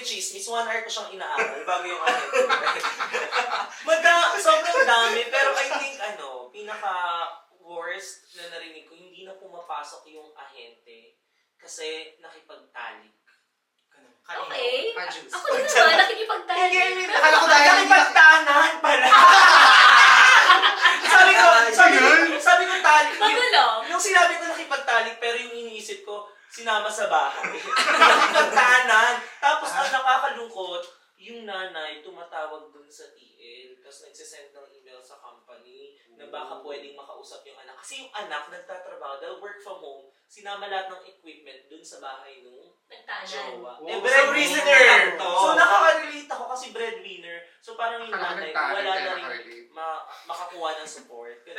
chismis, 1 hour ko siyang inaaral bago yung sobrang dami, pero I think pinaka-worst na narinig ko, hindi na pumapasok yung ahente kasi nakipagtalik. Okay. Ka-juice. Ako din naman, nakikipagtahan. Akala ko dahil Nakipagtanan pala! sabi ko talik. Magulo. Yung sinabi ko nakipagtalik, pero yung iniisip ko, sinama sa bahay. Nakipagtanan. Tapos ang nakakalungkot, yung nanay tumatawag dun sa TL, tapos nagsisend ng email sa company na baka pwedeng makausap yung anak. Kasi yung anak nagtatrabaho, dahil work from home, sinama lahat ng equipment dun sa bahay nung jowa. Oh, breadwinner to. So nakaka-relate ako kasi breadwinner. So parang yung Akala ko nanay, nagtalig, wala kaya na rin nakarelate. makakuha ng support. Pero